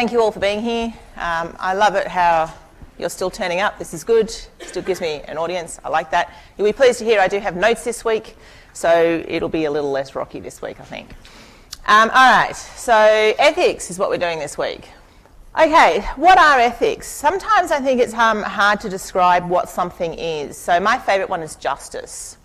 thank you all for being here. I love it how you're still turning up. This is good. Still gives me an audience. I like that. You'll be pleased to hear I do have notes this week, so it'll be a little less rocky this week, I think. All right, so ethics is what we're doing this week. Okay, what are ethics? Sometimes I think it's hard to describe what something is. So my favourite one is justice.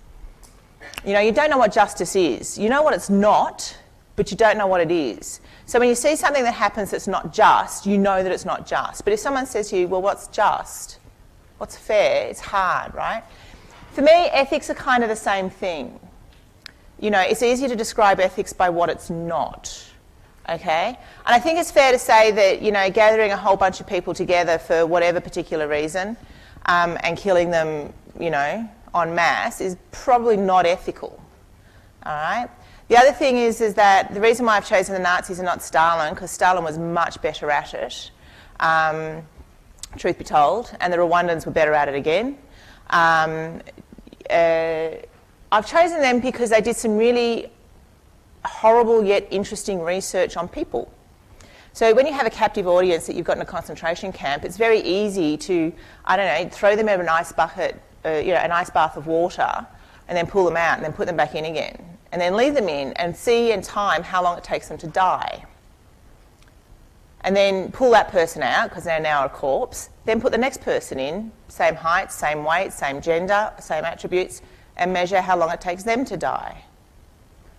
You know, you don't know what justice is. You know what it's not, but you don't know what it is. So when you see something that happens that's not just, you know that it's not just. But if someone says to you, well, what's just? What's fair? It's hard, right? For me, ethics are kind of the same thing. You know, it's easy to describe ethics by what it's not, okay? And I think it's fair to say that, you know, gathering a whole bunch of people together for whatever particular reason and killing them, you know, en masse is probably not ethical, all right? The other thing is that the reason why I've chosen the Nazis and not Stalin, because Stalin was much better at it, truth be told, and the Rwandans were better at it again. I've chosen them because they did some really horrible yet interesting research on people. So when you have a captive audience that you've got in a concentration camp, it's very easy to, I don't know, throw them in an ice bucket, you know, an ice bath of water, and then pull them out and then put them back in again. And then leave them in and see in time how long it takes them to die. And then pull that person out, because they're now a corpse, then put the next person in, same height, same weight, same gender, same attributes, and measure how long it takes them to die.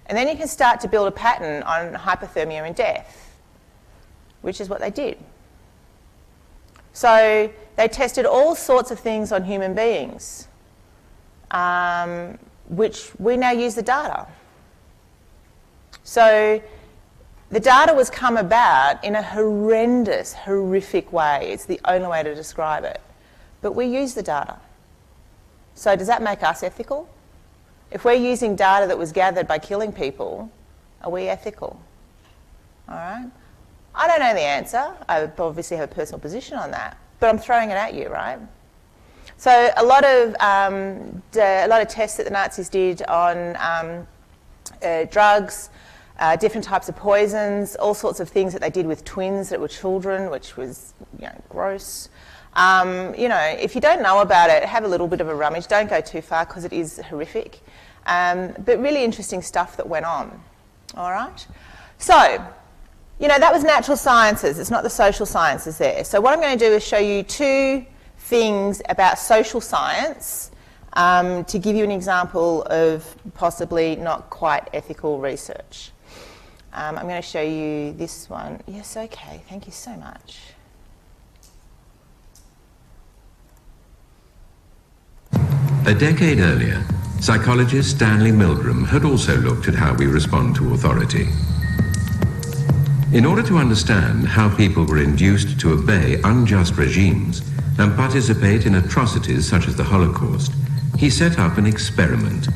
And then you can start to build a pattern on hypothermia and death, which is what they did. So they tested all sorts of things on human beings, which we now use the data. So the data was come about in a horrendous, horrific way. It's the only way to describe it. But we use the data. So does that make us ethical? If we're using data that was gathered by killing people, are we ethical? All right? I don't know the answer. I obviously have a personal position on that, but I'm throwing it at you, right? So a lot of tests that the Nazis did on drugs, different types of poisons, all sorts of things that they did with twins that were children, which was, you know, gross. You know, if you don't know about it, have a little bit of a rummage. Don't go too far because it is horrific. But really interesting stuff that went on. All right? So, you know, that was natural sciences. It's not the social sciences there. So what I'm going to do is show you two things about social science to give you an example of possibly not quite ethical research. I'm going to show you this one. Yes, okay. Thank you so much. A decade earlier, psychologist Stanley Milgram had also looked at how we respond to authority. In order to understand how people were induced to obey unjust regimes and participate in atrocities such as the Holocaust, he set up an experiment.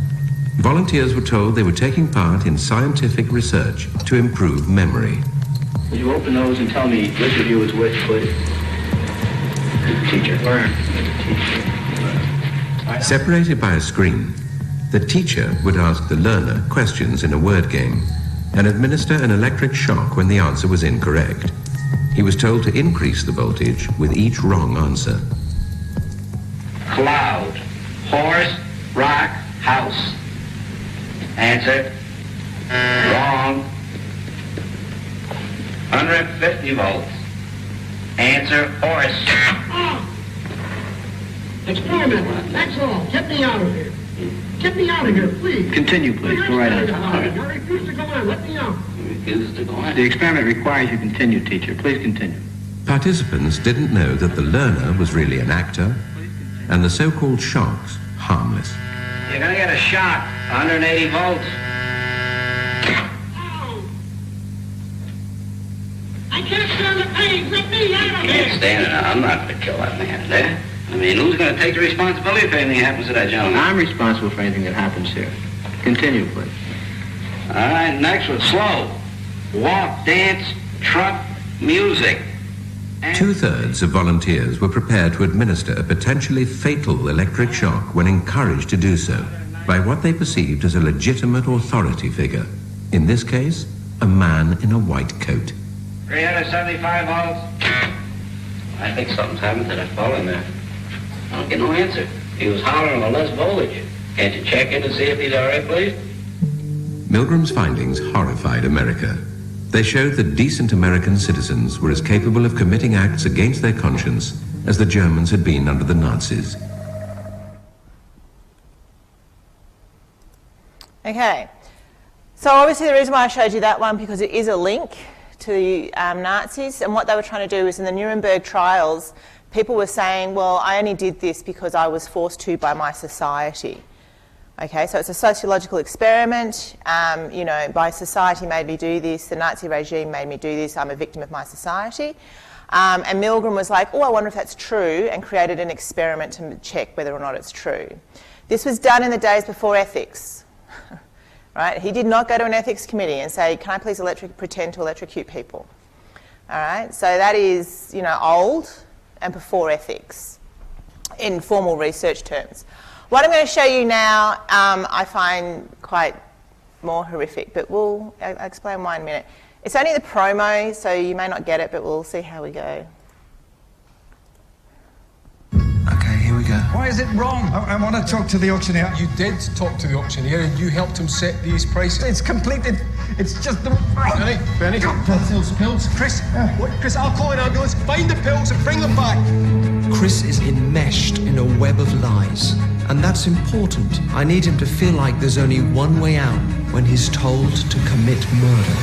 Volunteers were told they were taking part in scientific research to improve memory. Would you open those and tell me which of you is which, please? Teacher. Learn. Teacher. Separated by a screen, the teacher would ask the learner questions in a word game and administer an electric shock when the answer was incorrect. He was told to increase the voltage with each wrong answer. Cloud. Horse. Rock. House. Answer. Wrong. 150 volts. Answer. Horse. Experiment, that's all. Get me out of here. Get me out of here, please. Continue, please. Go right on. I refuse to go on. Let me out. Refuses to go on. The experiment requires you continue, teacher. Please continue. Participants didn't know that the learner was really an actor and the so-called shocks harmless. You're going to get a shock. 180 volts. I can't stand the pain. Let me out of here. Can't stand it. I'm not going to kill that man there. I mean, who's going to take the responsibility if anything happens to that gentleman? I'm responsible for anything that happens here. Continue, please. All right, next one. Slow. Walk, dance, truck, music. Two-thirds of volunteers were prepared to administer a potentially fatal electric shock when encouraged to do so by what they perceived as a legitimate authority figure. In this case, a man in a white coat. 375 volts. I think something's happened to that fellow in there. I don't get no answer. He was hollering a less voltage. Can't you check in to see if he's all right, please? Milgram's findings horrified America. They showed that decent American citizens were as capable of committing acts against their conscience as the Germans had been under the Nazis. Okay, so obviously the reason why I showed you that one, because it is a link to the Nazis, and what they were trying to do is in the Nuremberg trials, people were saying, well, I only did this because I was forced to by my society. Okay, so it's a sociological experiment. You know, my society made me do this, the Nazi regime made me do this, I'm a victim of my society. And Milgram was like, oh, I wonder if that's true, and created an experiment to check whether or not it's true. This was done in the days before ethics. Right? He did not go to an ethics committee and say, can I please pretend to electrocute people? All right, so that is, you know, old and before ethics in formal research terms. What I'm going to show you now I find quite more horrific, but I'll explain why in a minute. It's only the promo, so you may not get it, but we'll see how we go. Okay, here we go. Why is it wrong? I want to talk to the auctioneer. You did talk to the auctioneer and you helped him set these prices. It's completed. It's just the... Benny, pills. Chris, Chris, I'll call an ambulance. Find the pills and bring them back. Chris is enmeshed in a web of lies, and that's important. I need him to feel like there's only one way out when he's told to commit murder.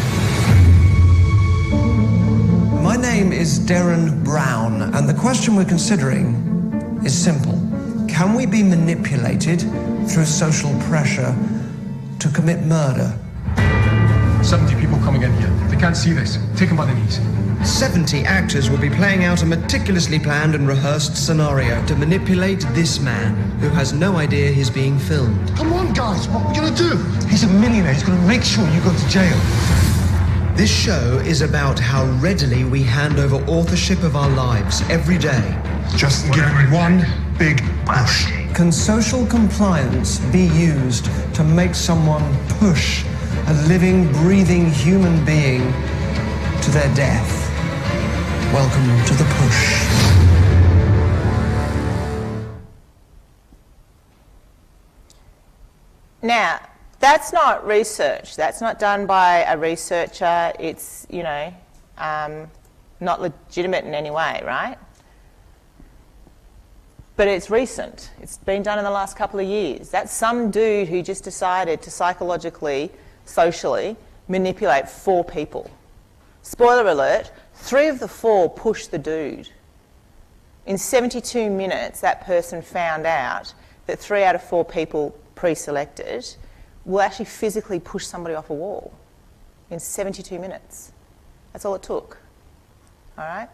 My name is Darren Brown, and the question we're considering is simple. Can we be manipulated through social pressure to commit murder? 70 people coming in here. They can't see this. Take them by the knees. 70 actors will be playing out a meticulously planned and rehearsed scenario to manipulate this man who has no idea he's being filmed. Come on, guys, what are we going to do? He's a millionaire. He's going to make sure you go to jail. This show is about how readily we hand over authorship of our lives every day. Just give him one big push. Can social compliance be used to make someone push a living, breathing human being to their death? Welcome to the push. Now, that's not research. That's not done by a researcher. It's, you know, not legitimate in any way, right? But it's recent. It's been done in the last couple of years. That's some dude who just decided to psychologically, socially, manipulate 4 people. Spoiler alert, 3 of the 4 pushed the dude. In 72 minutes, that person found out that 3 out of 4 people pre-selected will actually physically push somebody off a wall in 72 minutes. That's all it took. All right?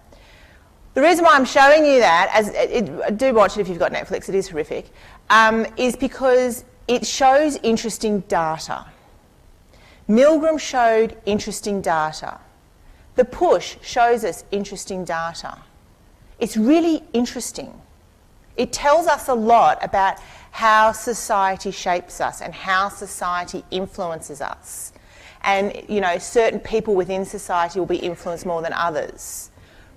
The reason why I'm showing you that, do watch it if you've got Netflix, it is horrific, is because it shows interesting data. Milgram showed interesting data. The push shows us interesting data. It's really interesting. It tells us a lot about how society shapes us and how society influences us. And, you know, certain people within society will be influenced more than others.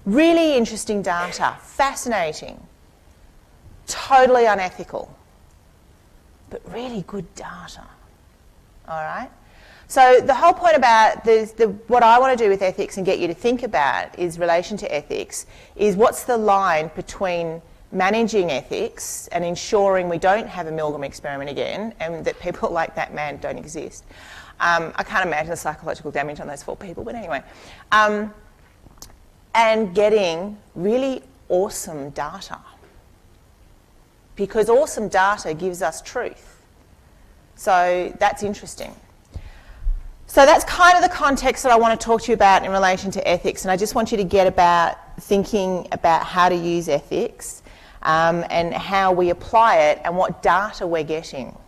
Really interesting data, fascinating, totally unethical, but really good data. All right? So the whole point about what I want to do with ethics and get you to think about is relation to ethics is what's the line between managing ethics and ensuring we don't have a Milgram experiment again and that people like that man don't exist. I can't imagine the psychological damage on those 4 people, but anyway. And getting really awesome data. Because awesome data gives us truth. So that's interesting. So that's kind of the context that I want to talk to you about in relation to ethics, and I just want you to get about thinking about how to use ethics and how we apply it and what data we're getting.